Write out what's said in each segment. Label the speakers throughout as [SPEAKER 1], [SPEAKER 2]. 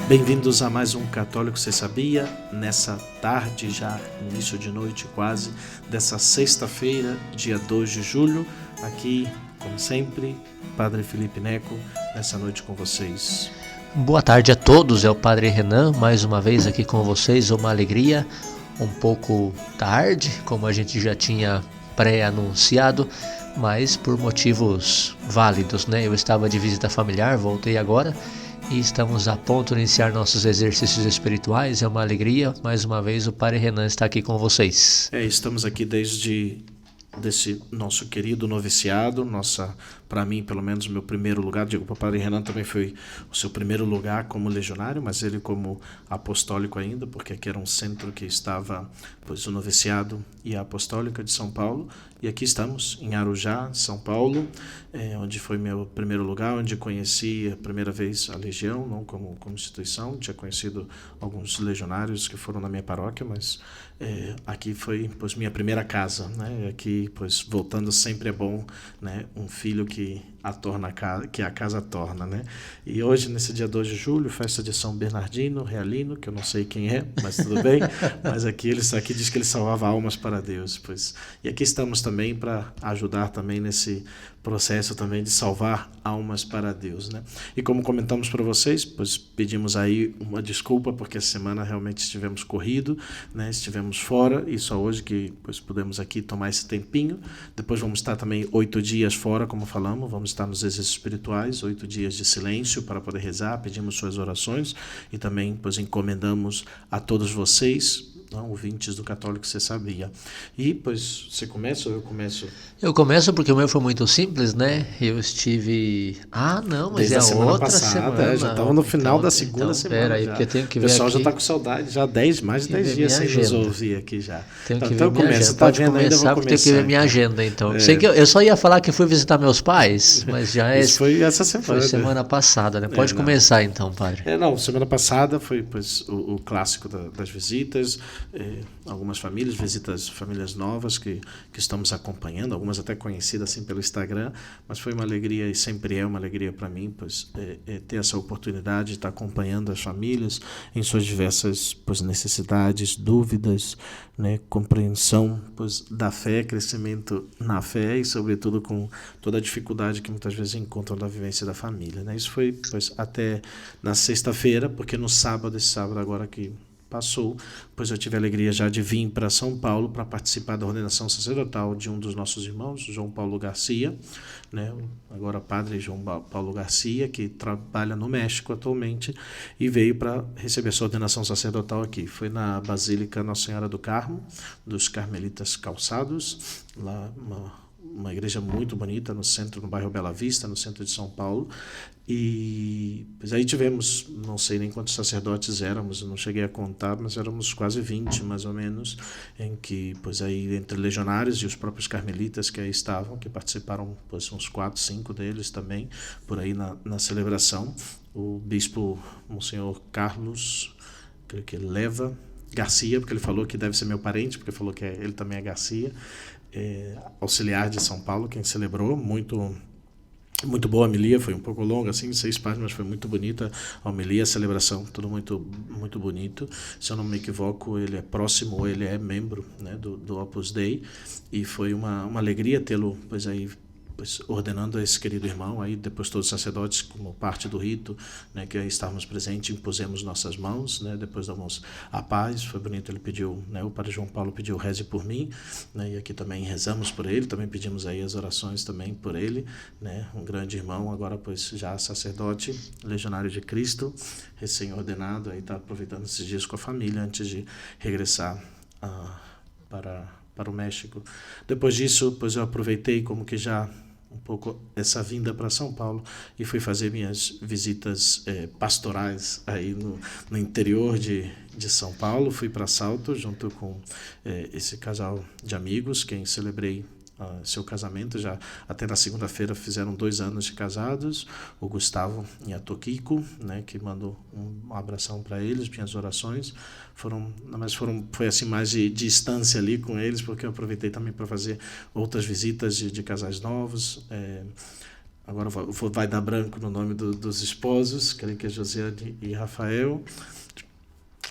[SPEAKER 1] Bem-vindos a mais um Católico Você Sabia? Nessa tarde, já início de noite quase, dessa sexta-feira, dia 2 de julho, aqui, como sempre, Padre Felipe Neco, nessa noite com vocês.
[SPEAKER 2] Boa tarde a todos, é o Padre Renan, mais uma vez aqui com vocês, uma alegria, um pouco tarde, como a gente já tinha pré-anunciado, mas por motivos válidos, né? Eu estava de visita familiar, voltei agora e estamos a ponto de iniciar nossos exercícios espirituais, é uma alegria, mais uma vez o Padre Renan está aqui com vocês.
[SPEAKER 1] Estamos aqui desde desse nosso querido noviciado, para mim, pelo menos, meu primeiro lugar. Digo, para o Padre Renan também foi o seu primeiro lugar como legionário, mas ele como apostólico ainda, porque aqui era um centro que estava, pois, o noviciado e a apostólica de São Paulo. E aqui estamos, em Arujá, São Paulo, onde foi meu primeiro lugar, onde conheci a primeira vez a Legião, não como instituição. Tinha conhecido alguns legionários que foram na minha paróquia, mas aqui foi, pois, minha primeira casa, né? Aqui, pois, voltando sempre é bom, né? Um filho que a casa torna, né? E hoje, nesse dia 2 de julho, festa de São Bernardino Realino, que eu não sei quem é, mas tudo bem. Mas aqui diz que ele salvava almas para Deus, pois. E aqui estamos também para ajudar também nesse processo também de salvar almas para Deus, né? E como comentamos para vocês, pois pedimos aí uma desculpa, porque essa semana realmente estivemos corrido, né? Estivemos fora, e só hoje que, pois, pudemos aqui tomar esse tempinho. Depois vamos estar também 8 dias fora, como falamos, vamos estar nos exercícios espirituais, 8 dias de silêncio para poder rezar, pedimos suas orações e também, pois, encomendamos a todos vocês, não, ouvintes do Católico Você Sabia. E, pois, você começa ou eu começo?
[SPEAKER 2] Eu começo porque o meu foi muito simples, né? Eu estive... não, mas
[SPEAKER 1] desde
[SPEAKER 2] é
[SPEAKER 1] a semana
[SPEAKER 2] outra
[SPEAKER 1] passada,
[SPEAKER 2] semana.
[SPEAKER 1] já estava no final da segunda semana.
[SPEAKER 2] Pera aí,
[SPEAKER 1] já.
[SPEAKER 2] porque eu tenho que ver.
[SPEAKER 1] O pessoal
[SPEAKER 2] aqui.
[SPEAKER 1] Já está com saudade, já mais de 10 dias sem nos ouvir aqui já.
[SPEAKER 2] Tenho que
[SPEAKER 1] então
[SPEAKER 2] ver minha agenda. Pode começar, porque tenho que ver minha agenda, então. Sei que eu só ia falar que fui visitar meus pais, mas já
[SPEAKER 1] Isso foi essa semana.
[SPEAKER 2] Foi semana passada, né? Pode começar então, padre.
[SPEAKER 1] Semana passada foi, pois, o clássico das visitas, algumas famílias novas que estamos acompanhando, algumas até conhecidas assim pelo Instagram, mas foi uma alegria e sempre é uma alegria para mim, pois, ter essa oportunidade de estar acompanhando as famílias em suas diversas, pois, necessidades, dúvidas, né, compreensão, pois, da fé, crescimento na fé e, sobretudo, com toda a dificuldade que muitas vezes encontram na vivência da família, né? Isso foi, pois, até na sexta-feira, porque esse sábado agora que passou, pois eu tive a alegria já de vir para São Paulo para participar da ordenação sacerdotal de um dos nossos irmãos, João Paulo Garcia, né? Agora Padre João Paulo Garcia, que trabalha no México atualmente e veio para receber sua ordenação sacerdotal aqui. Foi na Basílica Nossa Senhora do Carmo, dos Carmelitas Calçados, lá uma igreja muito bonita no centro, no bairro Bela Vista, no centro de São Paulo. E pois aí tivemos, não sei nem quantos sacerdotes éramos, eu não cheguei a contar, mas éramos quase 20 mais ou menos, em que, pois aí, entre legionários e os próprios carmelitas que aí estavam, que participaram, pois, uns 4, 5 deles também, por aí na celebração. O bispo Monsenhor Carlos, creio que Leva Garcia, porque ele falou que deve ser meu parente, porque falou que ele também é Garcia, auxiliar de São Paulo, quem celebrou, muito boa a homilia, foi um pouco longa, assim, 6 páginas, mas foi muito bonita a homilia, a celebração, tudo muito, muito bonito. Se eu não me equivoco, ele é próximo, ou ele é membro, né, do Opus Dei, e foi uma alegria tê-lo, pois aí, pois, ordenando a esse querido irmão, aí depois todos os sacerdotes, como parte do rito, né, que aí estávamos presentes, impusemos nossas mãos, né, depois damos a paz, foi bonito, ele pediu, né, o Padre João Paulo pediu reze por mim, né, e aqui também rezamos por ele, também pedimos aí as orações também por ele, né, um grande irmão, agora, pois, já sacerdote, legionário de Cristo, recém-ordenado, aí está aproveitando esses dias com a família antes de regressar para o México. Depois disso, pois, eu aproveitei como que já um pouco essa vinda para São Paulo e fui fazer minhas visitas pastorais aí no interior de São Paulo. Fui para Salto junto com esse casal de amigos, quem celebrei seu casamento, já até na segunda-feira fizeram 2 anos de casados, o Gustavo e a Toquico, né, que mandou um abração para eles, minhas orações, foi assim mais de distância ali com eles, porque eu aproveitei também para fazer outras visitas de casais novos, agora vai dar branco no nome dos esposos, creio que é Josiane e Rafael,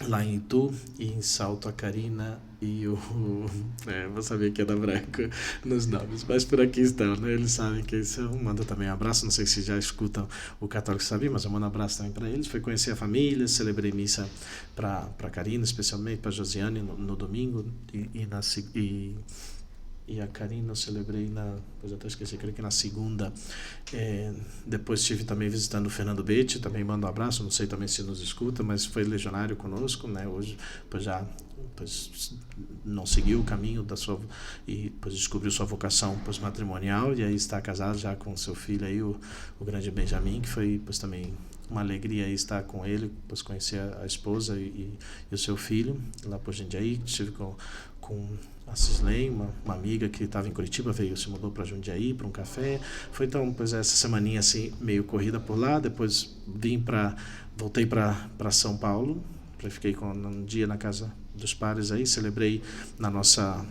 [SPEAKER 1] lá em Itu, e em Salto a Karina e vou saber que é da branco nos nomes, mas por aqui estão, né? Eles sabem quem são. Manda também um abraço, não sei se já escutam o Católico Sabia, mas eu mando um abraço também para eles. Fui conhecer a família, celebrei missa para Karina, especialmente para Josiane no domingo, e a Karina eu celebrei pois eu até esqueci, creio que na segunda. Depois estive também visitando o Fernando Betti, também mando um abraço, não sei também se nos escuta, mas foi legionário conosco, né? Hoje não seguiu o caminho e descobriu sua vocação matrimonial, e aí está casado já com seu filho aí, o grande Benjamin, que foi também uma alegria aí estar com ele, conhecer a esposa e o seu filho lá por Jundiaí. Estive com a Cisley, uma amiga que estava em Curitiba, se mudou para Jundiaí para um café. Foi então essa semaninha assim meio corrida por lá. Depois voltei para São Paulo, fiquei um dia na casa dos pares aí, celebrei na nossa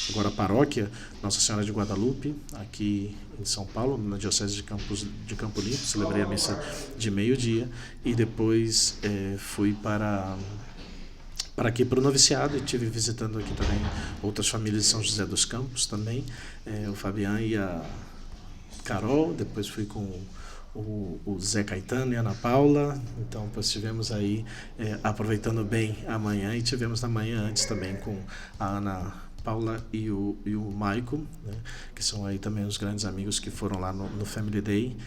[SPEAKER 1] agora paróquia Nossa Senhora de Guadalupe, aqui em São Paulo, na Diocese de Campo Limpo. Celebrei a missa de meio-dia e depois fui para aqui para o noviciado, e estive visitando aqui também outras famílias de São José dos Campos também, o Fabian e a Carol. Depois fui com o Zé Caetano e a Ana Paula. Então estivemos aí aproveitando bem a manhã, e tivemos na manhã antes também com a Ana Paula e o Maico, né, que são aí também os grandes amigos que foram lá no Family Day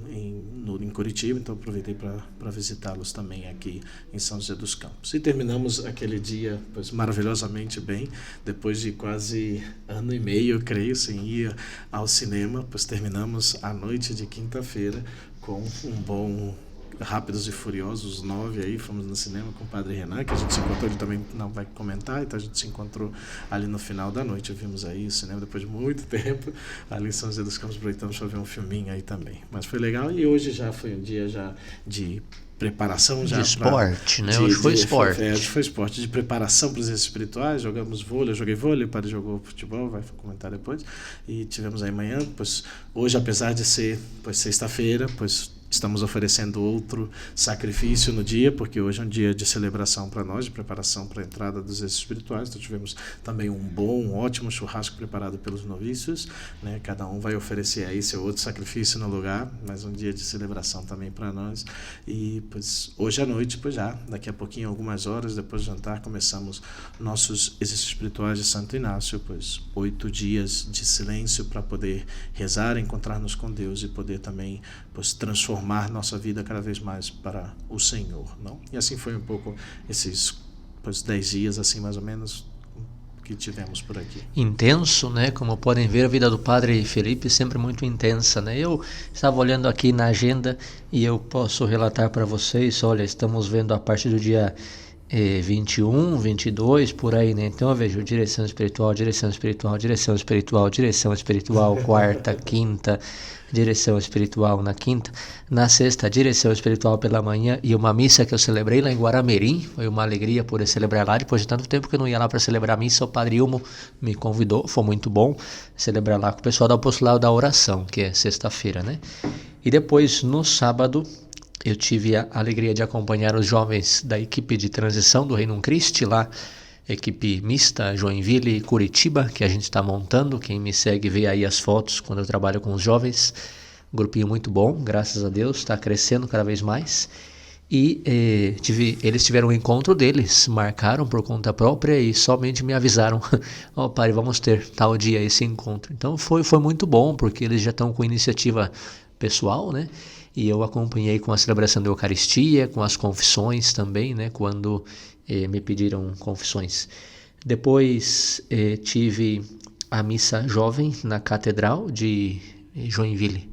[SPEAKER 1] em Curitiba. Então aproveitei para visitá-los também aqui em São José dos Campos. E terminamos aquele dia maravilhosamente bem, depois de quase ano e meio, eu creio, sem ir ao cinema. Terminamos a noite de quinta-feira com um bom Rápidos e Furiosos 9 aí, fomos no cinema com o Padre Renan, que a gente se encontrou, ele também não vai comentar, então a gente se encontrou ali no final da noite. Vimos aí o cinema depois de muito tempo, ali em São José dos Campos, aproveitamos para ver um filminho aí também. Mas foi legal, e hoje já foi um dia já de preparação, já
[SPEAKER 2] de esporte, né? Hoje foi esporte.
[SPEAKER 1] Hoje foi esporte, de preparação para os exercícios espirituais. Jogamos vôlei, eu joguei vôlei, o Padre jogou futebol, vai comentar depois. E tivemos aí amanhã, hoje, apesar de ser sexta-feira, estamos oferecendo outro sacrifício no dia, porque hoje é um dia de celebração para nós, de preparação para a entrada dos exercícios espirituais. Então tivemos também um ótimo churrasco preparado pelos novícios, né? Cada um vai oferecer aí seu outro sacrifício no lugar, mas um dia de celebração também para nós. E hoje à noite, daqui a pouquinho, algumas horas depois do jantar, começamos nossos exercícios espirituais de Santo Inácio, 8 dias de silêncio para poder rezar, encontrar-nos com Deus e poder também transformar nossa vida cada vez mais para o Senhor, não? E assim foi um pouco esses 10 dias, assim, mais ou menos, que tivemos por aqui.
[SPEAKER 2] Intenso, né? Como podem ver, a vida do Padre Felipe é sempre muito intensa, né? Eu estava olhando aqui na agenda e eu posso relatar para vocês, olha, estamos vendo a partir do dia 21, 22, por aí, né? Então eu vejo direção espiritual, quarta, quinta, direção espiritual na quinta, na sexta, direção espiritual pela manhã, e uma missa que eu celebrei lá em Guaramirim. Foi uma alegria poder celebrar lá, depois de tanto tempo que eu não ia lá para celebrar a missa. O Padre Ilmo me convidou, foi muito bom celebrar lá com o pessoal do Apostolado da Oração, que é sexta-feira, né? E depois, no sábado, eu tive a alegria de acompanhar os jovens da equipe de transição do Reino Christi lá, equipe mista Joinville e Curitiba, que a gente está montando. Quem me segue vê aí as fotos quando eu trabalho com os jovens. Um grupinho muito bom, graças a Deus, está crescendo cada vez mais. E eles tiveram um encontro deles, marcaram por conta própria e somente me avisaram: ó, Padre, vamos ter tal dia esse encontro. Então foi muito bom, porque eles já estão com iniciativa pessoal, né? E eu acompanhei com a celebração da Eucaristia, com as confissões também, né? Quando me pediram confissões. Depois tive a missa jovem na Catedral de Joinville.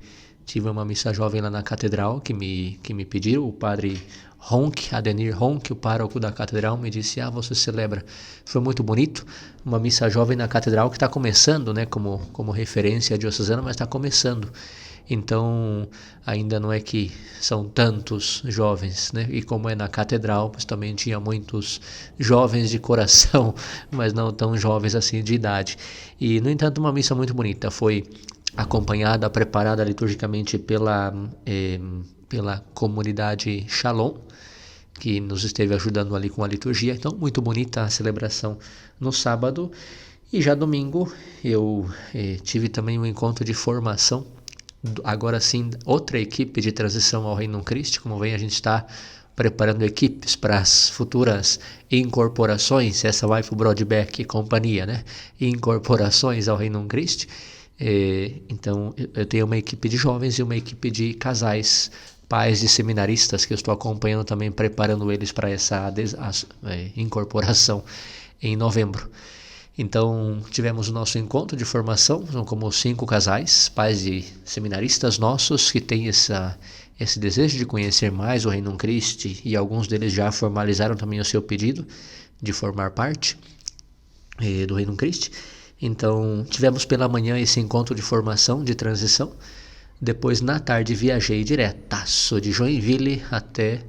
[SPEAKER 2] Tive uma missa jovem lá na Catedral que me pediram. O Padre Adenir Ronck, o pároco da Catedral, me disse: você celebra. Foi muito bonito. Uma missa jovem na Catedral que está começando, né? Como referência diocesana, mas está começando. Então, ainda não é que são tantos jovens, né? E como é na catedral, pois também tinha muitos jovens de coração, mas não tão jovens assim de idade. E, no entanto, uma missa muito bonita. Foi acompanhada, preparada liturgicamente pela comunidade Shalom, que nos esteve ajudando ali com a liturgia. Então, muito bonita a celebração no sábado. E já domingo eu tive também um encontro de formação. Agora sim, outra equipe de transição ao Reino Cristo. Como vem, a gente está preparando equipes para as futuras incorporações. Essa vai para o Broadback e companhia, né? Incorporações ao Reino Cristo. Então, eu tenho uma equipe de jovens e uma equipe de casais, pais de seminaristas, que eu estou acompanhando também, preparando eles para essa incorporação em novembro. Então, tivemos o nosso encontro de formação, são como 5 casais, pais de seminaristas nossos, que têm esse desejo de conhecer mais o Reino Cristo, e alguns deles já formalizaram também o seu pedido de formar parte do Reino Cristo. Então, tivemos pela manhã esse encontro de formação, de transição. Depois, na tarde, viajei diretaço de Joinville até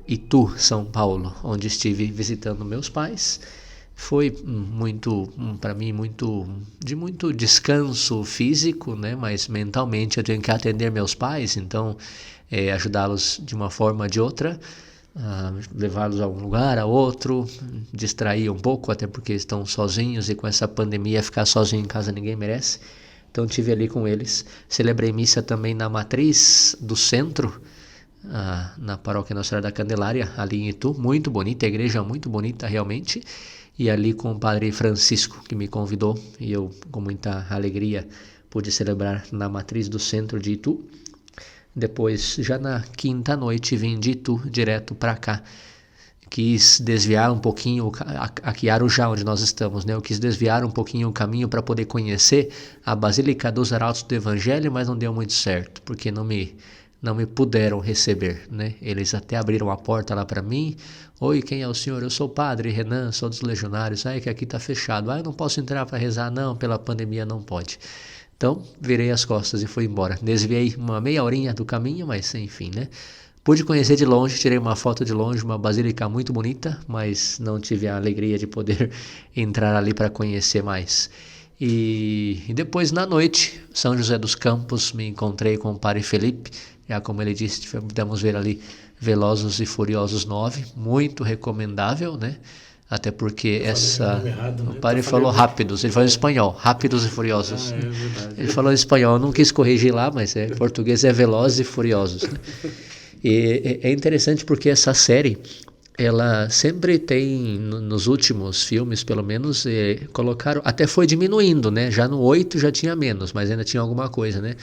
[SPEAKER 2] Itu, São Paulo, onde estive visitando meus pais. Foi para mim, de muito descanso físico, né? Mas mentalmente eu tenho que atender meus pais, então ajudá-los de uma forma ou de outra, levá-los a um lugar, a outro, distrair um pouco, até porque estão sozinhos e com essa pandemia ficar sozinho em casa ninguém merece. Então estive ali com eles, celebrei missa também na matriz do centro, na paróquia Nossa Senhora da Candelária, ali em Itu, muito bonita, a igreja muito bonita realmente, e ali com o padre Francisco, que me convidou, e eu com muita alegria pude celebrar na matriz do centro de Itu. Depois, já na quinta noite, vim de Itu direto para cá. Quis desviar um pouquinho, aqui Arujá, onde nós estamos, né? Eu quis desviar um pouquinho o caminho para poder conhecer a Basílica dos Arautos do Evangelho, mas não deu muito certo, porque não me puderam receber, né? Eles até abriram a porta lá para mim. Oi, quem é o senhor? Eu sou o padre Renan, sou dos legionários. É que aqui está fechado. Eu não posso entrar para rezar, não, pela pandemia não pode. Então, virei as costas e fui embora. Desviei uma meia horinha do caminho, mas enfim, né? Pude conhecer de longe, tirei uma foto de longe, uma basílica muito bonita, mas não tive a alegria de poder entrar ali para conhecer mais. E depois, na noite, São José dos Campos, me encontrei com o padre Felipe. Já como ele disse, podemos ver ali Velozes e Furiosos 9, muito recomendável, né? Até porque o padre falou Rápidos, ele falou em espanhol, Rápidos e Furiosos.
[SPEAKER 1] É verdade.
[SPEAKER 2] Ele falou em espanhol, eu não quis corrigir lá, mas em português é Velozes e Furiosos, né? E é interessante porque essa série, ela sempre tem, nos últimos filmes pelo menos, colocaram, até foi diminuindo, né? Já no 8 já tinha menos, mas ainda tinha alguma coisa, né?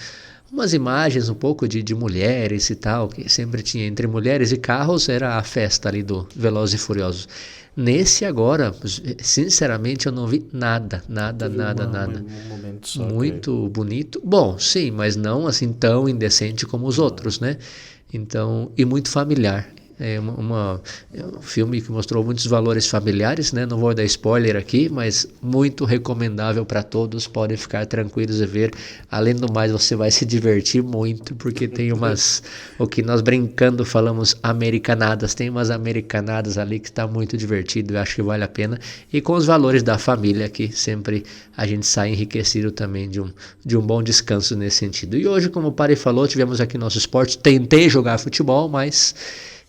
[SPEAKER 2] Umas imagens um pouco de mulheres e tal, que sempre tinha entre mulheres e carros, era a festa ali do Velozes e Furiosos. Nesse agora, sinceramente, eu não vi nada.
[SPEAKER 1] Um momento só
[SPEAKER 2] muito bonito. Bom, sim, mas não assim tão indecente como os outros, né? Então, e muito familiar. É um filme que mostrou muitos valores familiares, né? Não vou dar spoiler aqui, mas muito recomendável para todos. Podem ficar tranquilos e ver. Além do mais, você vai se divertir muito, porque tem o que nós brincando falamos americanadas. Tem umas americanadas ali que está muito divertido. Eu acho que vale a pena. E com os valores da família, que sempre a gente sai enriquecido também de um bom descanso nesse sentido. E hoje, como o Padre falou, tivemos aqui nosso esporte. Tentei jogar futebol, mas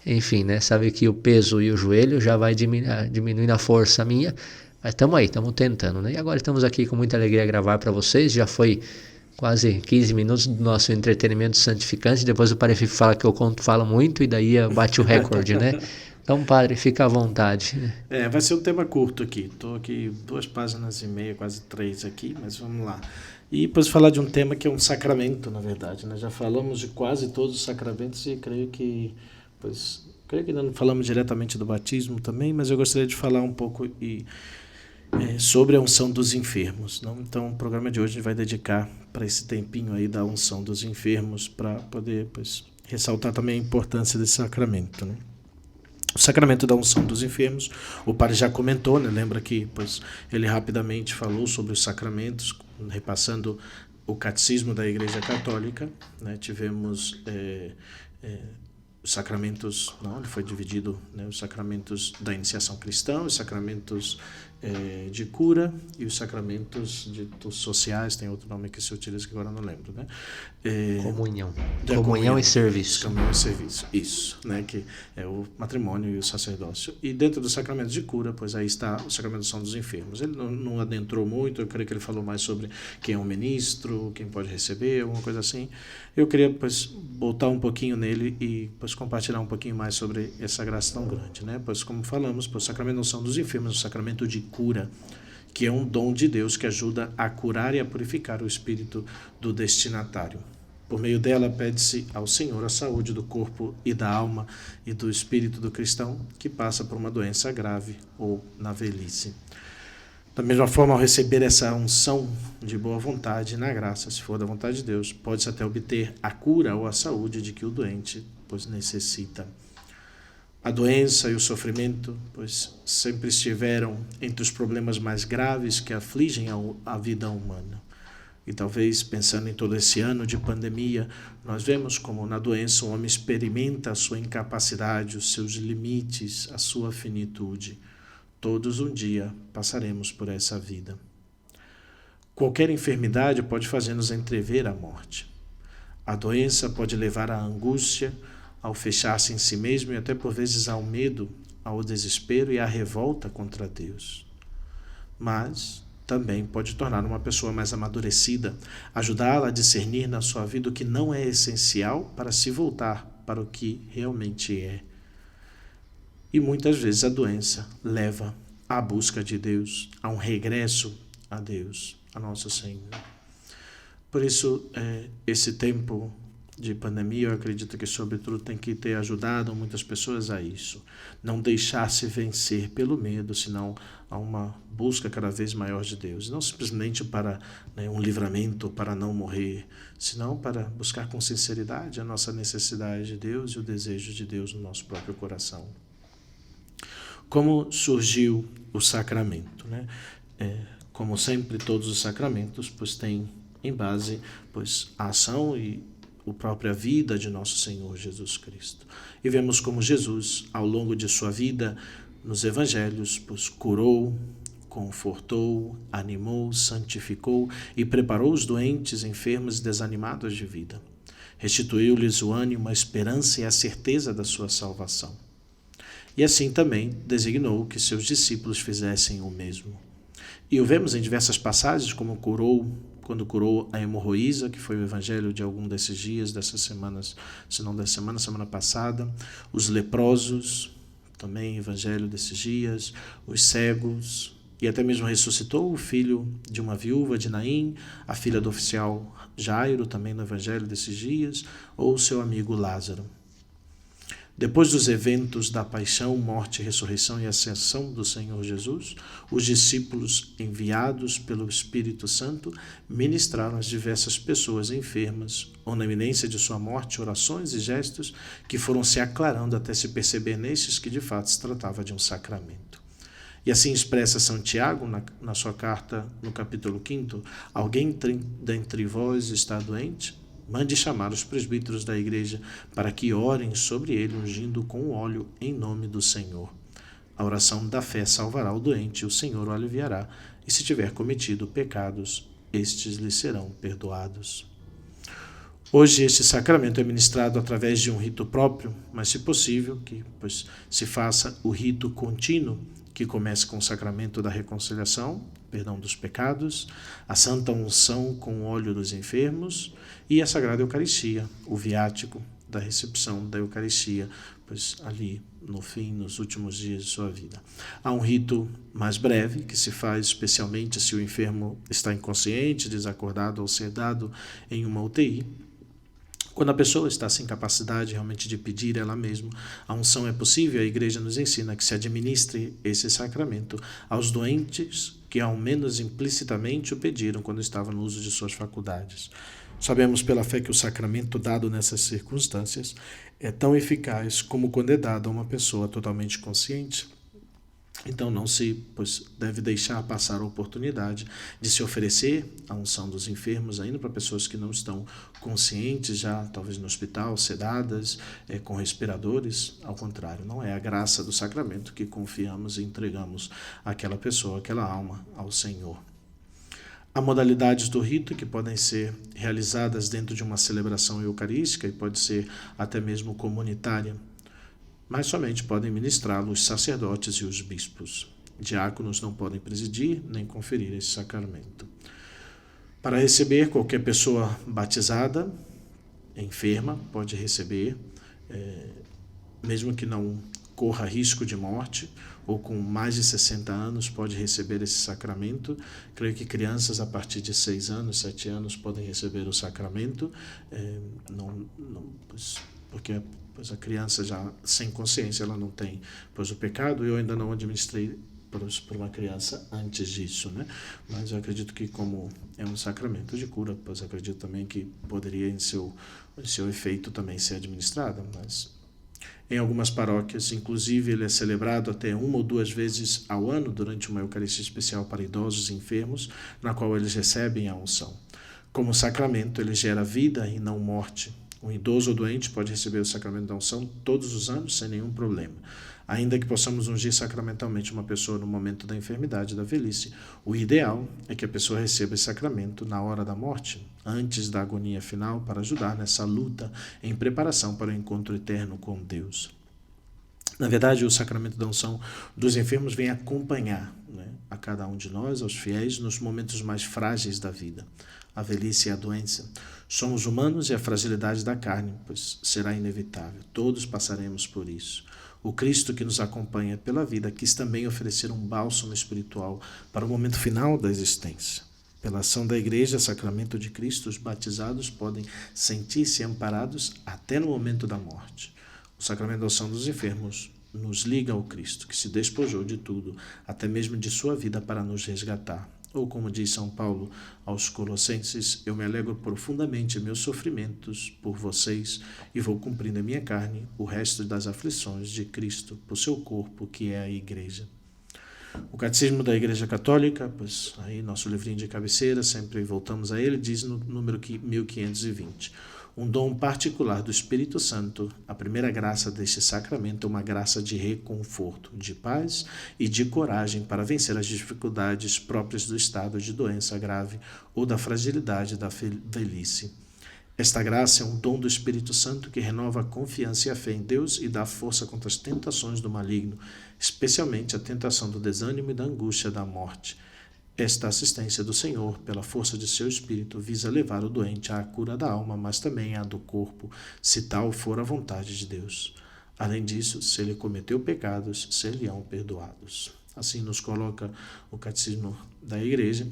[SPEAKER 2] enfim, né? Sabe que o peso e o joelho já vai diminuindo a força minha, mas estamos aí, estamos tentando, né? E agora estamos aqui com muita alegria a gravar para vocês. Já foi quase 15 minutos do nosso entretenimento santificante. Depois o padre fala que eu falo muito e daí bate o recorde, né? Então, padre, fica à vontade.
[SPEAKER 1] Vai ser um tema curto aqui. Estou aqui 2 páginas e meia, quase 3 aqui, mas vamos lá. E depois falar de um tema que é um sacramento, na verdade, né? Já falamos de quase todos os sacramentos e creio que ainda não falamos diretamente do batismo também, mas eu gostaria de falar um pouco sobre a unção dos enfermos, não? Então, o programa de hoje a gente vai dedicar para esse tempinho aí da unção dos enfermos, para poder ressaltar também a importância desse sacramento, né? O sacramento da unção dos enfermos, o padre já comentou, né? Lembra que ele rapidamente falou sobre os sacramentos, repassando o catecismo da Igreja Católica, né? Tivemos os sacramentos, ele foi dividido, né, os sacramentos da iniciação cristã, os sacramentos de cura e os sacramentos sociais, tem outro nome que se utiliza que agora eu não lembro, né?
[SPEAKER 2] Comunhão.
[SPEAKER 1] Comunhão
[SPEAKER 2] E serviço.
[SPEAKER 1] Comunhão e serviço, isso, né? Que é o matrimônio e o sacerdócio. E dentro do sacramento de cura, pois aí está o sacramento da unção dos enfermos. Ele não adentrou muito, eu creio que ele falou mais sobre quem é um ministro, quem pode receber, alguma coisa assim. Eu queria, pois, voltar um pouquinho nele e, pois, compartilhar um pouquinho mais sobre essa graça tão grande, né? Pois, como falamos, pois, o sacramento da unção dos enfermos, o sacramento de cura, que é um dom de Deus que ajuda a curar e a purificar o espírito do destinatário. Por meio dela, pede-se ao Senhor a saúde do corpo e da alma e do espírito do cristão que passa por uma doença grave ou na velhice. Da mesma forma, ao receber essa unção de boa vontade na graça, se for da vontade de Deus, pode-se até obter a cura ou a saúde de que o doente, pois, necessita. A doença e o sofrimento, pois, sempre estiveram entre os problemas mais graves que afligem a vida humana. E talvez, pensando em todo esse ano de pandemia, nós vemos como na doença o homem experimenta a sua incapacidade, os seus limites, a sua finitude. Todos um dia passaremos por essa vida. Qualquer enfermidade pode fazer-nos entrever a morte. A doença pode levar à angústia, ao fechar-se em si mesmo e até por vezes ao medo, ao desespero e à revolta contra Deus. Mas também pode tornar uma pessoa mais amadurecida, ajudá-la a discernir na sua vida o que não é essencial para se voltar para o que realmente é. E muitas vezes a doença leva à busca de Deus, a um regresso a Deus, a nosso Senhor. Por isso, esse tempo de pandemia, eu acredito que, sobretudo, tem que ter ajudado muitas pessoas a isso. Não deixar-se vencer pelo medo, senão a uma busca cada vez maior de Deus. Não simplesmente para um livramento, para não morrer, senão para buscar com sinceridade a nossa necessidade de Deus e o desejo de Deus no nosso próprio coração. Como surgiu o sacramento, né? Como sempre, todos os sacramentos, pois, têm em base, pois, a ação e a própria vida de nosso Senhor Jesus Cristo. E vemos como Jesus, ao longo de sua vida, nos evangelhos, pois, curou, confortou, animou, santificou e preparou os doentes, enfermos e desanimados de vida. Restituiu-lhes o ânimo, a esperança e a certeza da sua salvação. E assim também designou que seus discípulos fizessem o mesmo. E o vemos em diversas passagens, como quando curou a hemorroísa, que foi o evangelho de algum desses dias, dessas semanas, se não dessa semana passada, os leprosos, também evangelho desses dias, os cegos, e até mesmo ressuscitou o filho de uma viúva de Naim, a filha do oficial Jairo, também no evangelho desses dias, ou o seu amigo Lázaro. Depois dos eventos da paixão, morte, ressurreição e ascensão do Senhor Jesus, os discípulos, enviados pelo Espírito Santo, ministraram às diversas pessoas enfermas, ou na iminência de sua morte, orações e gestos que foram se aclarando até se perceber nestes que de fato se tratava de um sacramento. E assim expressa Santiago na sua carta, no capítulo 5, alguém dentre vós está doente? Mande chamar os presbíteros da igreja para que orem sobre ele, ungindo com óleo em nome do Senhor. A oração da fé salvará o doente, e o Senhor o aliviará, e se tiver cometido pecados, estes lhe serão perdoados. Hoje este sacramento é ministrado através de um rito próprio, mas se possível que se faça o rito contínuo, que começa com o sacramento da reconciliação, perdão dos pecados, a santa unção com o óleo dos enfermos e a Sagrada Eucaristia, o viático da recepção da Eucaristia, pois ali no fim, nos últimos dias de sua vida. Há um rito mais breve que se faz especialmente se o enfermo está inconsciente, desacordado ou sedado em uma UTI. Quando a pessoa está sem capacidade realmente de pedir ela mesma, a unção é possível. A Igreja nos ensina que se administre esse sacramento aos doentes que ao menos implicitamente o pediram quando estavam no uso de suas faculdades. Sabemos pela fé que o sacramento dado nessas circunstâncias é tão eficaz como quando é dado a uma pessoa totalmente consciente. Então não se deve deixar passar a oportunidade de se oferecer a unção dos enfermos ainda para pessoas que não estão conscientes já, talvez no hospital, sedadas, com respiradores. Ao contrário, não é a graça do sacramento que confiamos e entregamos àquela pessoa, àquela alma, ao Senhor. Há modalidades do rito que podem ser realizadas dentro de uma celebração eucarística e pode ser até mesmo comunitária, mas somente podem ministrá-lo os sacerdotes e os bispos. Diáconos não podem presidir nem conferir esse sacramento. Para receber, qualquer pessoa batizada, enferma, pode receber, mesmo que não corra risco de morte, ou com mais de 60 anos pode receber esse sacramento. Creio que crianças a partir de 6 anos, 7 anos podem receber o sacramento, porque a criança já sem consciência, ela não tem o pecado. Eu ainda não administrei por uma criança antes disso, né? Mas eu acredito que, como é um sacramento de cura, pois acredito também que poderia em seu efeito também ser administrado. Mas em algumas paróquias, inclusive, ele é celebrado até 1 ou 2 vezes ao ano durante uma Eucaristia especial para idosos e enfermos, na qual eles recebem a unção. Como sacramento, ele gera vida e não morte. Um idoso ou doente pode receber o sacramento da unção todos os anos sem nenhum problema. Ainda que possamos ungir sacramentalmente uma pessoa no momento da enfermidade, da velhice, o ideal é que a pessoa receba esse sacramento na hora da morte, antes da agonia final, para ajudar nessa luta em preparação para o encontro eterno com Deus. Na verdade, o sacramento da unção dos enfermos vem acompanhar, a cada um de nós, aos fiéis, nos momentos mais frágeis da vida, a velhice e a doença. Somos humanos e a fragilidade da carne, pois será inevitável. Todos passaremos por isso. O Cristo que nos acompanha pela vida quis também oferecer um bálsamo espiritual para o momento final da existência. Pela ação da Igreja, sacramento de Cristo, os batizados podem sentir-se amparados até no momento da morte. O sacramento da unção dos enfermos nos liga ao Cristo, que se despojou de tudo, até mesmo de sua vida, para nos resgatar. Ou como diz São Paulo aos Colossenses, eu me alegro profundamente em meus sofrimentos por vocês e vou cumprindo em minha carne o resto das aflições de Cristo por seu corpo, que é a Igreja. O Catecismo da Igreja Católica, pois aí nosso livrinho de cabeceira, sempre voltamos a ele, diz no número 1520. Um dom particular do Espírito Santo, a primeira graça deste sacramento é uma graça de reconforto, de paz e de coragem para vencer as dificuldades próprias do estado de doença grave ou da fragilidade da velhice. Esta graça é um dom do Espírito Santo que renova a confiança e a fé em Deus e dá força contra as tentações do maligno, especialmente a tentação do desânimo e da angústia da morte. Esta assistência do Senhor, pela força de seu Espírito, visa levar o doente à cura da alma, mas também à do corpo, se tal for a vontade de Deus. Além disso, se ele cometeu pecados, ser-lhe-ão perdoados. Assim nos coloca o Catecismo da Igreja.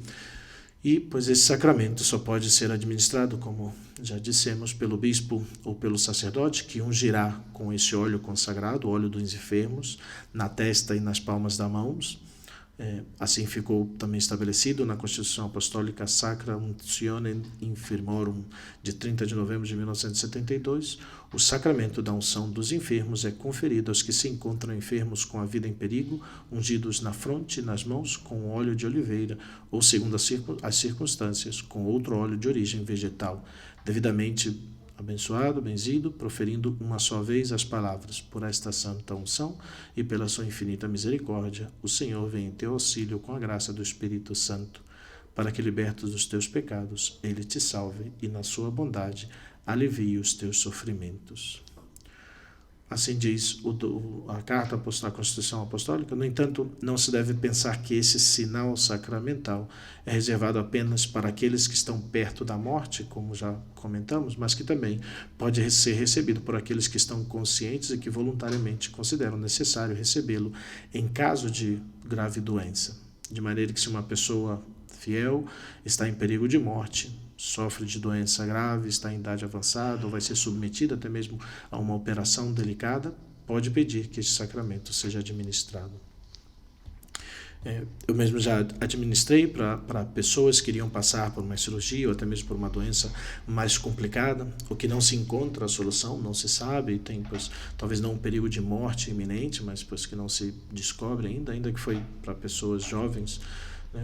[SPEAKER 1] E, pois esse sacramento só pode ser administrado, como já dissemos, pelo bispo ou pelo sacerdote, que ungirá com esse óleo consagrado, o óleo dos enfermos, na testa e nas palmas das mãos. Assim ficou também estabelecido na Constituição Apostólica Sacra Untionem Infirmorum, de 30 de novembro de 1972. O sacramento da unção dos enfermos é conferido aos que se encontram enfermos com a vida em perigo, ungidos na fronte e nas mãos com óleo de oliveira, ou, segundo as circunstâncias, com outro óleo de origem vegetal, devidamente abençoado, benzido, proferindo uma só vez as palavras: por esta santa unção e pela sua infinita misericórdia, o Senhor vem em teu auxílio com a graça do Espírito Santo, para que, libertos dos teus pecados, ele te salve e, na sua bondade, alivie os teus sofrimentos. Assim diz a carta à Constituição Apostólica. No entanto, não se deve pensar que esse sinal sacramental é reservado apenas para aqueles que estão perto da morte, como já comentamos, mas que também pode ser recebido por aqueles que estão conscientes e que voluntariamente consideram necessário recebê-lo em caso de grave doença. De maneira que, se uma pessoa fiel está em perigo de morte, sofre de doença grave, está em idade avançada ou vai ser submetida até mesmo a uma operação delicada, pode pedir que este sacramento seja administrado. Eu mesmo já administrei para pessoas que iriam passar por uma cirurgia ou até mesmo por uma doença mais complicada, o que não se encontra a solução, não se sabe, e tem talvez não um perigo de morte iminente, mas que não se descobre ainda que foi para pessoas jovens.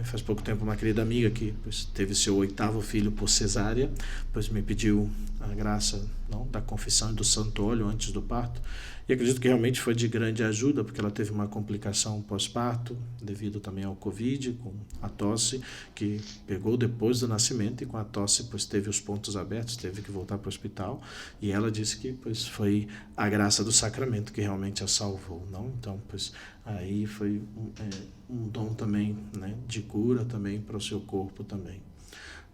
[SPEAKER 1] Faz pouco tempo uma querida amiga que teve seu 8º filho por cesárea, me pediu a graça da confissão e do santo óleo antes do parto, e acredito que realmente foi de grande ajuda, porque ela teve uma complicação pós-parto, devido também ao Covid, com a tosse, que pegou depois do nascimento, e com a tosse teve os pontos abertos, teve que voltar para o hospital, e ela disse que foi a graça do sacramento que realmente a salvou, não? Então, aí foi um dom também, de cura também para o seu corpo também.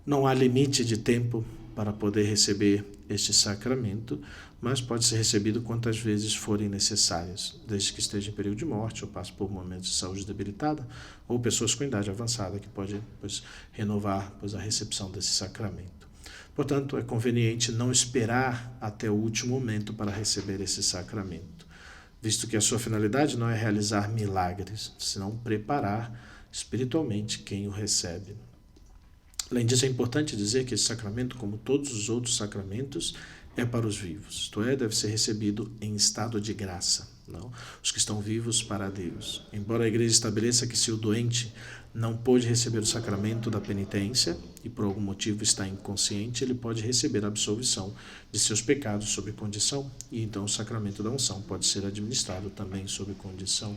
[SPEAKER 1] Não há limite de tempo para poder receber este sacramento, mas pode ser recebido quantas vezes forem necessárias, desde que esteja em período de morte, ou passe por momentos de saúde debilitada, ou pessoas com idade avançada que podem renovar a recepção desse sacramento. Portanto, é conveniente não esperar até o último momento para receber esse sacramento, visto que a sua finalidade não é realizar milagres, senão preparar espiritualmente quem o recebe. Além disso, é importante dizer que esse sacramento, como todos os outros sacramentos, é para os vivos, isto é, deve ser recebido em estado de graça, não? Os que estão vivos para Deus. Embora a Igreja estabeleça que se o doente não pôde receber o sacramento da penitência e por algum motivo está inconsciente, ele pode receber a absolvição de seus pecados sob condição, e então o sacramento da unção pode ser administrado também sob condição.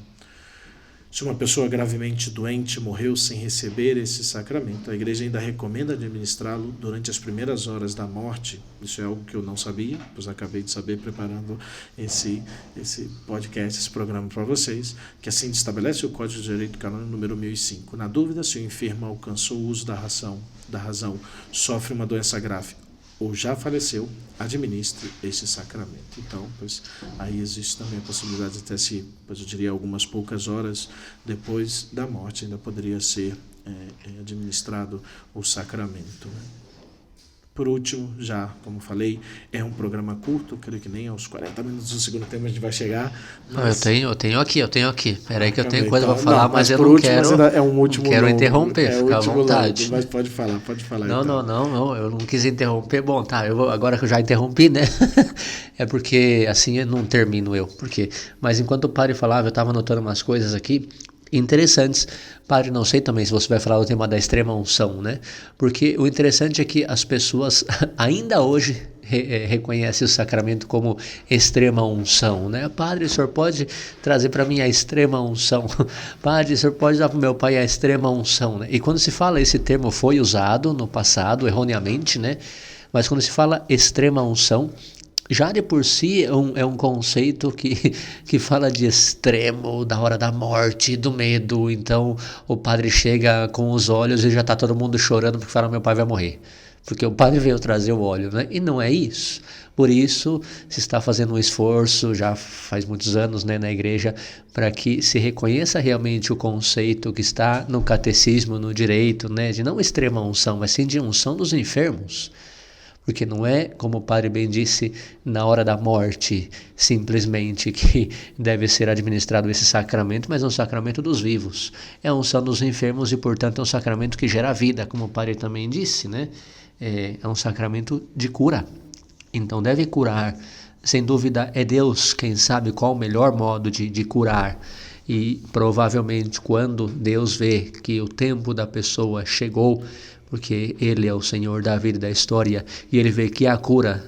[SPEAKER 1] Se uma pessoa gravemente doente morreu sem receber esse sacramento, a Igreja ainda recomenda administrá-lo durante as primeiras horas da morte. Isso é algo que eu não sabia, pois acabei de saber preparando esse podcast, esse programa para vocês, que assim estabelece o Código de Direito Canônico número 1005. Na dúvida, se o enfermo alcançou o uso da razão, sofre uma doença grave ou já faleceu, administre esse sacramento. Então, aí existe também a possibilidade de até eu diria algumas poucas horas depois da morte ainda poderia ser administrado o sacramento. Por último, já como falei, é um programa curto, creio que nem aos 40 minutos do segundo tempo a gente vai chegar.
[SPEAKER 2] Mas... Eu tenho aqui. Peraí que eu tenho coisa para falar, mas eu não quero.
[SPEAKER 1] É um último
[SPEAKER 2] não quero
[SPEAKER 1] longo,
[SPEAKER 2] interromper, fica à vontade.
[SPEAKER 1] Longo, mas pode falar.
[SPEAKER 2] Não,
[SPEAKER 1] então.
[SPEAKER 2] não, eu não quis interromper. Bom, tá, agora que eu já interrompi, né? É porque assim eu não termino mas enquanto o padre falava, eu estava anotando umas coisas aqui interessantes. Padre, não sei também se você vai falar do tema da extrema unção, né? Porque o interessante é que as pessoas ainda hoje reconhecem o sacramento como extrema unção, né? Padre, o senhor pode trazer para mim a extrema unção? Padre, o senhor pode dar para o meu pai a extrema unção, né? E quando se fala esse termo foi usado no passado erroneamente, né? Mas quando se fala extrema unção, já de por si é um conceito que fala de extremo, da hora da morte, do medo. Então o padre chega com os olhos e já está todo mundo chorando porque fala: meu pai vai morrer. Porque o padre veio trazer o óleo, né? E não é isso. Por isso se está fazendo um esforço, já faz muitos anos, né, na igreja, para que se reconheça realmente o conceito que está no catecismo, no direito, né, de não extrema unção, mas sim de unção dos enfermos. Porque não é, como o padre bem disse, na hora da morte, simplesmente que deve ser administrado esse sacramento, mas é um sacramento dos vivos. É a unção dos enfermos e, portanto, é um sacramento que gera vida, como o padre também disse, né? É um sacramento de cura. Então deve curar. Sem dúvida é Deus quem sabe qual o melhor modo de curar. E provavelmente quando Deus vê que o tempo da pessoa chegou, porque Ele é o Senhor da vida e da história, e Ele vê que a cura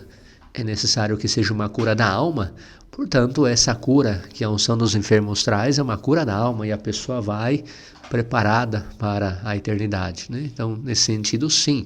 [SPEAKER 2] é necessário que seja uma cura da alma, portanto essa cura que a unção dos enfermos traz é uma cura da alma, e a pessoa vai preparada para a eternidade, né? Então, nesse sentido, sim.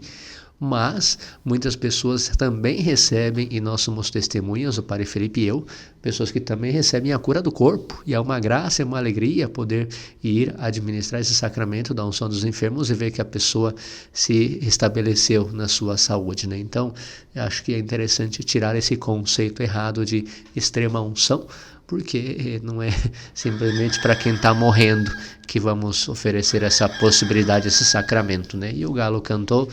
[SPEAKER 2] Mas muitas pessoas também recebem, e nós somos testemunhas, o Padre Felipe e eu, pessoas que também recebem a cura do corpo, e é uma graça, é uma alegria poder ir administrar esse sacramento da unção dos enfermos e ver que a pessoa se estabeleceu na sua saúde, né? Então, eu acho que é interessante tirar esse conceito errado de extrema unção, porque não é simplesmente para quem está morrendo que vamos oferecer essa possibilidade, esse sacramento, né? E o Galo cantou.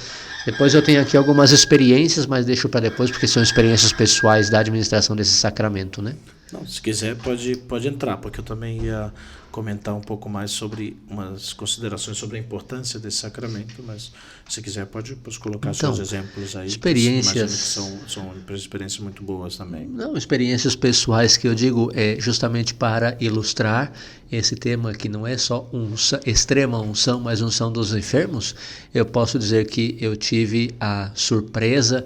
[SPEAKER 2] Depois eu tenho aqui algumas experiências, mas deixo para depois, porque são experiências pessoais da administração desse sacramento, né?
[SPEAKER 1] Não, se quiser pode entrar, porque eu também ia comentar um pouco mais sobre umas considerações sobre a importância desse sacramento, mas se quiser pode colocar seus
[SPEAKER 2] Então,
[SPEAKER 1] exemplos aí, que eu imagino que
[SPEAKER 2] experiências.
[SPEAKER 1] são experiências muito boas também.
[SPEAKER 2] Não, experiências pessoais que eu digo é justamente para ilustrar esse tema que não é só extrema unção, mas unção dos enfermos. Eu posso dizer que eu tive a surpresa,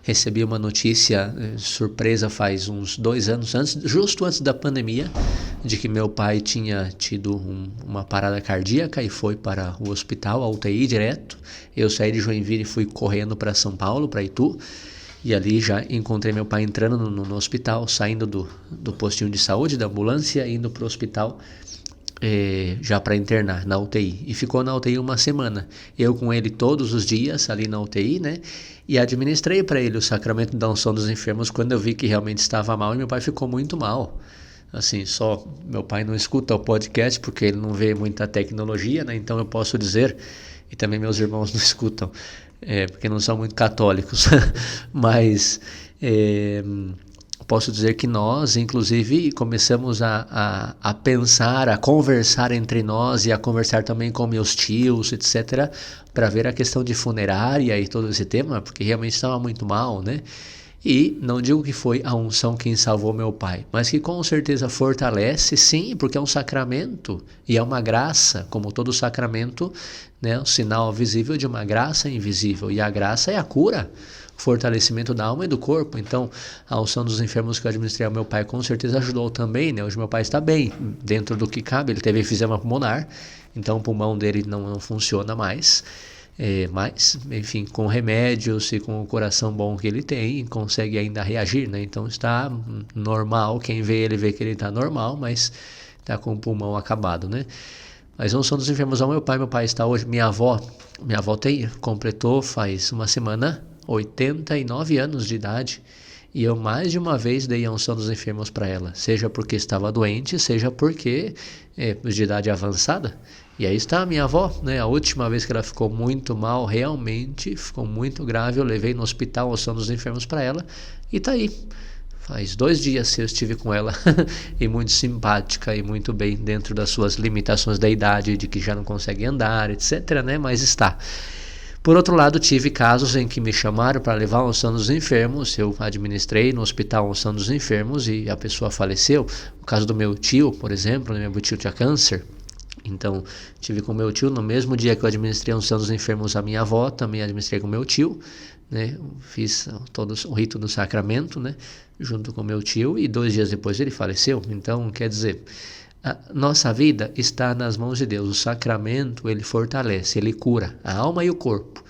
[SPEAKER 2] recebi uma notícia surpresa faz uns 2 anos antes, justo antes da pandemia, de que meu pai tinha tido uma parada cardíaca e foi para o hospital, a UTI direto. Eu saí de Joinville e fui correndo para São Paulo, para Itu. E ali já encontrei meu pai entrando no hospital, saindo do postinho de saúde, da ambulância, indo para o hospital já para internar na UTI. E ficou na UTI uma semana. Eu com ele todos os dias ali na UTI, né? E administrei para ele o sacramento da unção dos enfermos quando eu vi que realmente estava mal. E meu pai ficou muito mal. Assim, só meu pai não escuta o podcast porque ele não vê muita tecnologia, né? Então eu posso dizer, e também meus irmãos não escutam, porque não são muito católicos, mas posso dizer que nós, inclusive, começamos a pensar, a conversar entre nós e a conversar também com meus tios, etc., para ver a questão de funerária e todo esse tema, porque realmente estava muito mal, né? E não digo que foi a unção quem salvou meu pai, mas que com certeza fortalece, sim, porque é um sacramento e é uma graça, como todo sacramento, né, um sinal visível de uma graça invisível. E a graça é a cura, o fortalecimento da alma e do corpo. Então, a unção dos enfermos que eu administrei ao meu pai com certeza ajudou também, né? Hoje meu pai está bem, dentro do que cabe, ele teve enfisema pulmonar, então o pulmão dele não funciona mais. Mas, enfim, com remédios e com o coração bom que ele tem, consegue ainda reagir, né? Então está normal, quem vê ele vê que ele está normal, mas está com o pulmão acabado, né? Mas a unção dos enfermos ao meu pai está hoje, minha avó completou faz uma semana 89 anos de idade, e eu mais de uma vez dei a unção dos enfermos para ela, seja porque estava doente, seja porque de idade avançada. E aí está a minha avó, né? A última vez que ela ficou muito mal, realmente ficou muito grave, eu levei no hospital a unção dos enfermos para ela, e está aí. Faz 2 dias eu estive com ela e muito simpática e muito bem dentro das suas limitações da idade, de que já não consegue andar, etc, né? Mas está. Por outro lado, tive casos em que me chamaram para levar a unção dos enfermos, eu administrei no hospital a unção dos enfermos e a pessoa faleceu. O caso do meu tio, por exemplo, né? Meu tio tinha câncer. Então, tive com meu tio, no mesmo dia que eu administrei a unção dos enfermos, a minha avó, também administrei com meu tio, né? Fiz todo o rito do sacramento, né? Junto com meu tio, e 2 dias depois ele faleceu. Então, quer dizer, a nossa vida está nas mãos de Deus. O sacramento, ele fortalece, ele cura a alma e o corpo.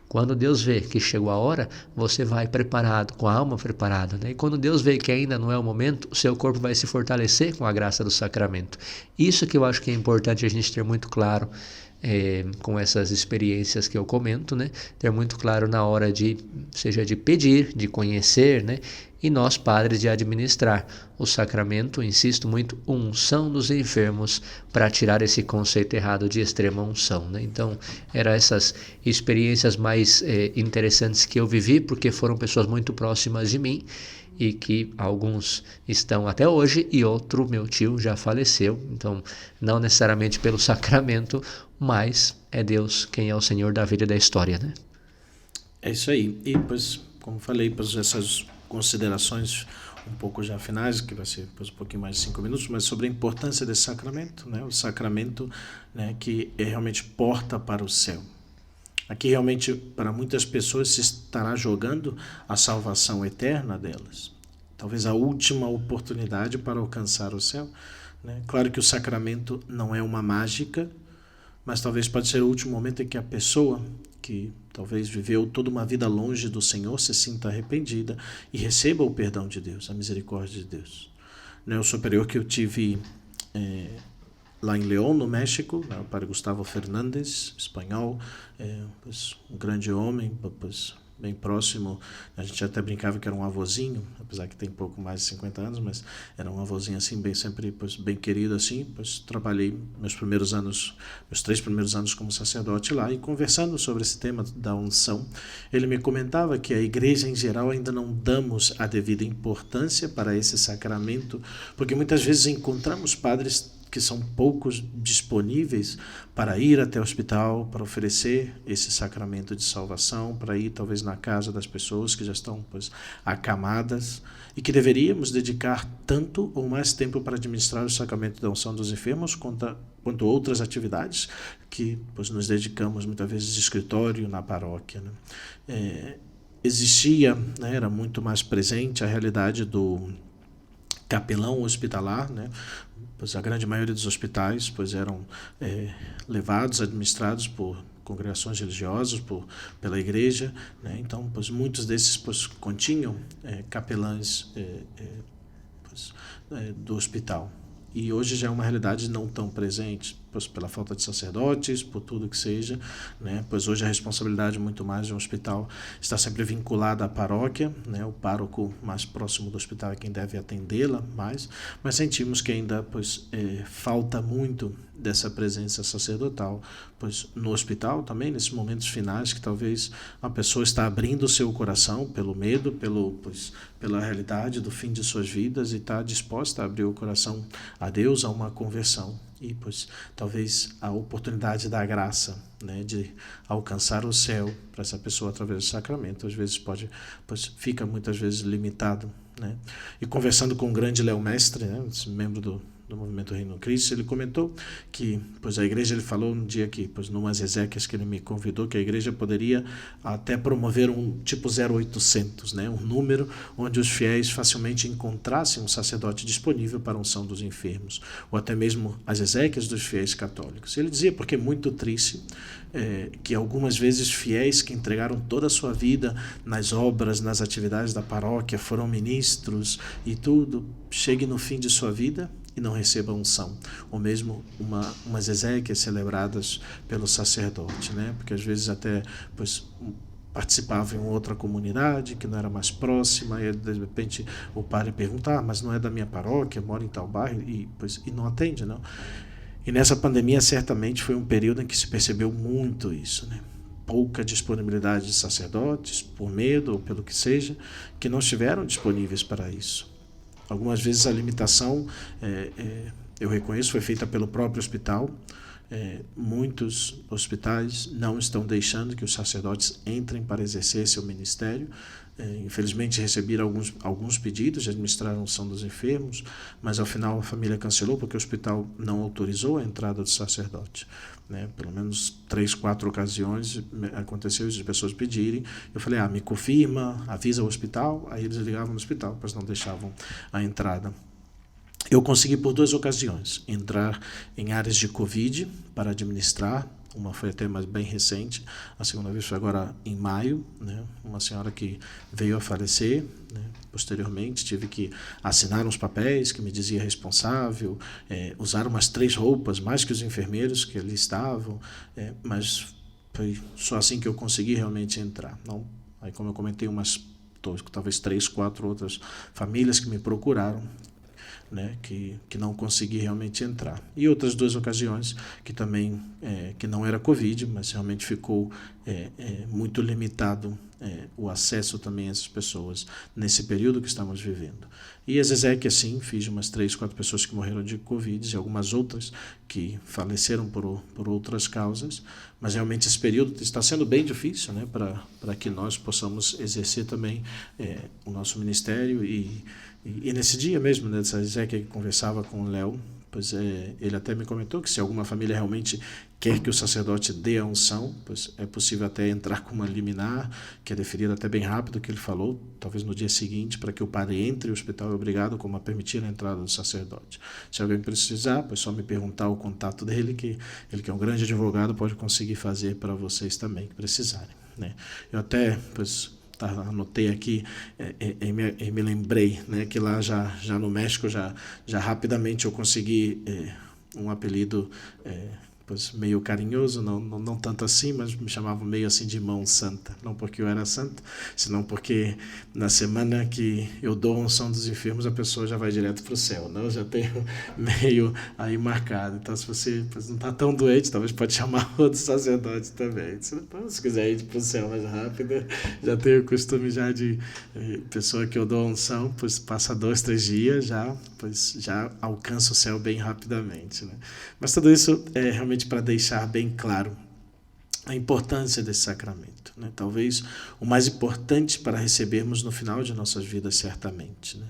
[SPEAKER 2] Quando Deus vê que chegou a hora, você vai preparado, com a alma preparada, né? E quando Deus vê que ainda não é o momento, o seu corpo vai se fortalecer com a graça do sacramento. Isso que eu acho que é importante a gente ter muito claro com essas experiências que eu comento, né? Ter muito claro na hora seja de pedir, de conhecer, né? E nós, padres, de administrar o sacramento, insisto muito, unção dos enfermos, para tirar esse conceito errado de extrema unção, né? Então, eram essas experiências mais interessantes que eu vivi, porque foram pessoas muito próximas de mim, e que alguns estão até hoje e outro, meu tio, já faleceu. Então, não necessariamente pelo sacramento, mas é Deus quem é o Senhor da vida e da história, né?
[SPEAKER 1] É isso aí. E, pois, como falei, pois essas considerações um pouco já finais, que vai ser depois um pouquinho mais de 5 minutos, mas sobre a importância desse sacramento, né? O sacramento, né, que é realmente porta para o céu. Aqui realmente para muitas pessoas se estará jogando a salvação eterna delas. Talvez a última oportunidade para alcançar o céu, né? Claro que o sacramento não é uma mágica, mas talvez pode ser o último momento em que a pessoa que talvez viveu toda uma vida longe do Senhor se sinta arrependida e receba o perdão de Deus, a misericórdia de Deus. O superior que eu tive lá em León, no México, o padre Gustavo Fernandes, espanhol, um grande homem, bem próximo. A gente até brincava que era um avôzinho, apesar que tem pouco mais de 50 anos, mas era um avôzinho assim, bem sempre pois, bem querido assim. Pois trabalhei meus 3 primeiros anos como sacerdote lá, e conversando sobre esse tema da unção, ele me comentava que a igreja em geral ainda não damos a devida importância para esse sacramento, porque muitas vezes encontramos padres que são poucos disponíveis para ir até o hospital, para oferecer esse sacramento de salvação, para ir talvez na casa das pessoas que já estão pois, acamadas, e que deveríamos dedicar tanto ou mais tempo para administrar o sacramento da unção dos enfermos quanto outras atividades que pois, nos dedicamos muitas vezes de escritório na paróquia, né? Existia, né, era muito mais presente a realidade do capelão hospitalar, né? Pois a grande maioria dos hospitais pois eram levados, administrados por congregações religiosas, pela igreja, né? Então, pois muitos desses pois continham capelães do hospital. E hoje já é uma realidade não tão presente, pois pela falta de sacerdotes, por tudo que seja, né? Pois hoje a responsabilidade muito mais de um hospital está sempre vinculada à paróquia, né? O pároco mais próximo do hospital é quem deve atendê-la mais, mas sentimos que ainda pois falta muito dessa presença sacerdotal, pois no hospital também, nesses momentos finais que talvez a pessoa está abrindo o seu coração pelo medo, pela realidade do fim de suas vidas, e está disposta a abrir o coração a Deus, a uma conversão. E pois talvez a oportunidade da graça, né, de alcançar o céu para essa pessoa através do sacramento, às vezes fica muitas vezes limitado, né? E conversando com o grande Léo Mestre, né, esse membro do Movimento Reino Cristo, ele comentou que pois a igreja, ele falou um dia que pois numas exéquias que ele me convidou, que a igreja poderia até promover um tipo 0800, né, um número onde os fiéis facilmente encontrassem um sacerdote disponível para a unção dos enfermos, ou até mesmo as exéquias dos fiéis católicos. Ele dizia porque é muito triste que algumas vezes fiéis que entregaram toda a sua vida nas obras, nas atividades da paróquia, foram ministros e tudo, chegue no fim de sua vida e não receba unção, ou mesmo umas exéquias celebradas pelo sacerdote, né? Porque às vezes até pois participava em outra comunidade que não era mais próxima, e de repente o padre pergunta: mas não é da minha paróquia, mora em tal bairro, e não atende, não. E nessa pandemia certamente foi um período em que se percebeu muito isso, né? Pouca disponibilidade de sacerdotes, por medo ou pelo que seja, que não estiveram disponíveis para isso. Algumas vezes a limitação, eu reconheço, foi feita pelo próprio hospital. Muitos hospitais não estão deixando que os sacerdotes entrem para exercer seu ministério. Infelizmente recebi alguns pedidos de administrar a unção dos enfermos, mas ao final a família cancelou porque o hospital não autorizou a entrada do sacerdote, né? Pelo menos 3, 4 ocasiões aconteceu isso, de pessoas pedirem. Eu falei: me confirma, avisa o hospital. Aí eles ligavam no hospital, mas não deixavam a entrada. Eu consegui por 2 ocasiões entrar em áreas de Covid para administrar. Uma foi até mais bem recente, a segunda vez foi agora em maio, né? Uma senhora que veio a falecer, né? Posteriormente tive que assinar uns papéis que me dizia responsável, usar umas 3 roupas, mais que os enfermeiros que ali estavam, mas foi só assim que eu consegui realmente entrar. Não, aí, como eu comentei, talvez 3, 4 outras famílias que me procuraram, né, que não consegui realmente entrar. E outras 2 ocasiões que também, que não era Covid, mas realmente ficou muito limitado o acesso também a essas pessoas nesse período que estamos vivendo. E as exéquias, sim, fiz umas 3, 4 pessoas que morreram de Covid e algumas outras que faleceram por outras causas, mas realmente esse período está sendo bem difícil, né, para que nós possamos exercer também o nosso ministério. E nesse dia mesmo, né, dessa exéquia que conversava com o Léo, pois ele até me comentou que se alguma família realmente quer que o sacerdote dê a unção, pois é possível até entrar com uma liminar, que é deferida até bem rápido, que ele falou, talvez no dia seguinte, para que o padre entre, o hospital é obrigado como a permitir a entrada do sacerdote. Se alguém precisar, pois só me perguntar o contato dele, que ele, que é um grande advogado, pode conseguir fazer para vocês também que precisarem, né? Eu até anotei aqui e me lembrei, né, que lá já no México já rapidamente eu consegui um apelido pois meio carinhoso, não tanto assim, mas me chamavam meio assim de irmão santa, não porque eu era santo, senão porque na semana que eu dou a unção dos enfermos, a pessoa já vai direto para o céu, né? Eu já tenho meio aí marcado. Então, se você não está tão doente, talvez pode chamar outro sacerdote também. Se quiser ir para o céu mais rápido, já tenho o costume já de pessoa que eu dou a unção, pois passa 2, 3 dias, já alcança o céu bem rapidamente, né? Mas tudo isso é realmente para deixar bem claro a importância desse sacramento, né? Talvez o mais importante para recebermos no final de nossas vidas, certamente, né?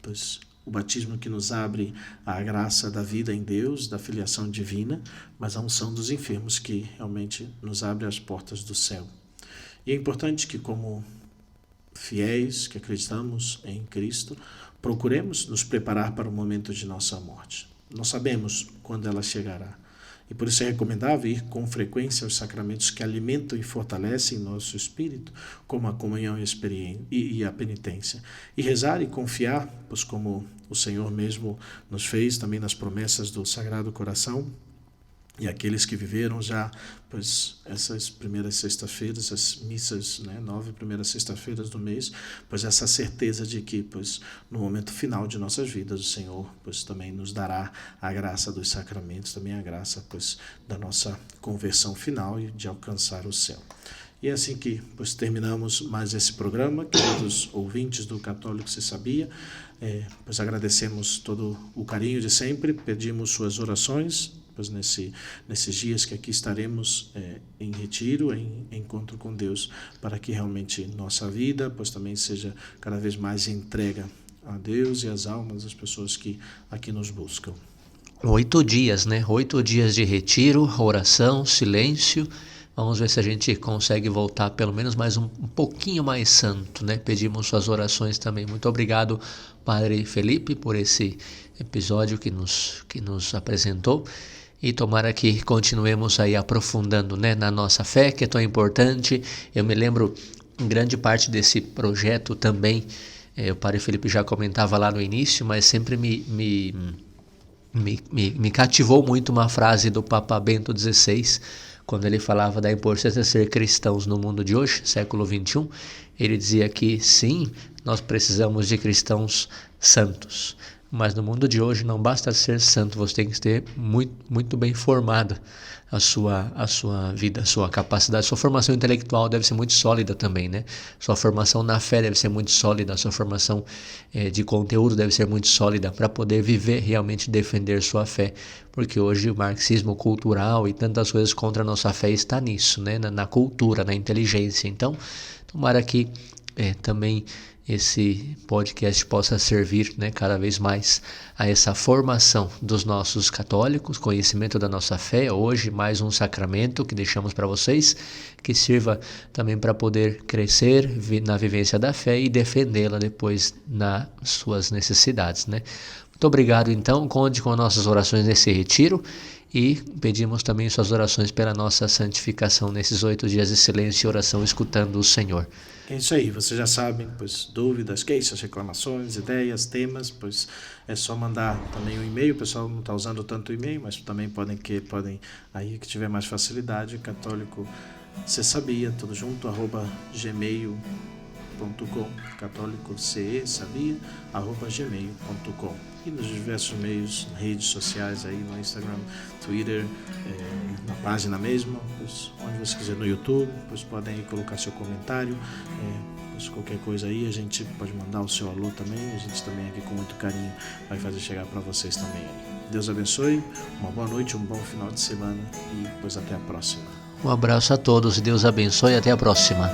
[SPEAKER 1] Pois o batismo que nos abre a graça da vida em Deus, da filiação divina, mas a unção dos enfermos que realmente nos abre as portas do céu. E é importante que, como fiéis que acreditamos em Cristo, procuremos nos preparar para o momento de nossa morte. Não sabemos quando ela chegará. E por isso é recomendável ir com frequência aos sacramentos que alimentam e fortalecem nosso espírito, como a comunhão e a penitência. E rezar e confiar, pois como o Senhor mesmo nos fez também nas promessas do Sagrado Coração, e aqueles que viveram já, pois essas primeiras sextas-feiras, as missas, né, 9 primeiras sextas-feiras do mês, pois essa certeza de que, pois no momento final de nossas vidas, o Senhor, pois também nos dará a graça dos sacramentos, também a graça, pois da nossa conversão final e de alcançar o céu. E é assim que, pois terminamos mais esse programa, queridos ouvintes do Católico Se Sabia. Pois agradecemos todo o carinho de sempre, pedimos suas orações, pois nesses dias que aqui estaremos em retiro, em encontro com Deus, para que realmente nossa vida, pois também seja cada vez mais entrega a Deus e às almas das pessoas que aqui nos buscam.
[SPEAKER 2] 8 dias, né? 8 dias de retiro, oração, silêncio. Vamos ver se a gente consegue voltar pelo menos mais um pouquinho mais santo, né? Pedimos suas orações também. Muito obrigado, Padre Felipe, por esse episódio que nos apresentou. E tomara que continuemos aí aprofundando, né, na nossa fé, que é tão importante. Eu me lembro, em grande parte desse projeto também, o Padre Felipe já comentava lá no início, mas sempre me cativou muito uma frase do Papa Bento XVI, quando ele falava da importância de ser cristãos no mundo de hoje, século XXI. Ele dizia que sim, nós precisamos de cristãos santos. Mas no mundo de hoje não basta ser santo, você tem que ter muito bem formada a sua vida, a sua capacidade. Sua formação intelectual deve ser muito sólida também, né? Sua formação na fé deve ser muito sólida, sua formação de conteúdo deve ser muito sólida para poder viver, realmente defender sua fé. Porque hoje o marxismo cultural e tantas coisas contra a nossa fé está nisso, né? Na cultura, na inteligência. Então, tomara que também esse podcast possa servir, né, cada vez mais a essa formação dos nossos católicos, conhecimento da nossa fé. Hoje mais um sacramento que deixamos para vocês, que sirva também para poder crescer na vivência da fé e defendê-la depois nas suas necessidades, né? Muito obrigado, então, conte com nossas orações nesse retiro e pedimos também suas orações pela nossa santificação nesses 8 dias de silêncio e oração escutando o Senhor.
[SPEAKER 1] É isso aí, vocês já sabem, pois dúvidas, queixas, reclamações, ideias, temas, pois é só mandar também um e-mail. O pessoal não está usando tanto e-mail, mas também podem aí que tiver mais facilidade, católico se sabia, tudo junto, @gmail.com, católico se sabia, @gmail.com. E nos diversos meios, redes sociais aí no Instagram, Twitter, na página mesmo, pois, onde você quiser, no YouTube, pois podem aí colocar seu comentário, pois qualquer coisa aí a gente pode mandar o seu alô também, a gente também aqui com muito carinho vai fazer chegar para vocês também aí. Deus abençoe, uma boa noite, um bom final de semana e pois até a próxima.
[SPEAKER 2] Um abraço a todos e Deus abençoe e até a próxima.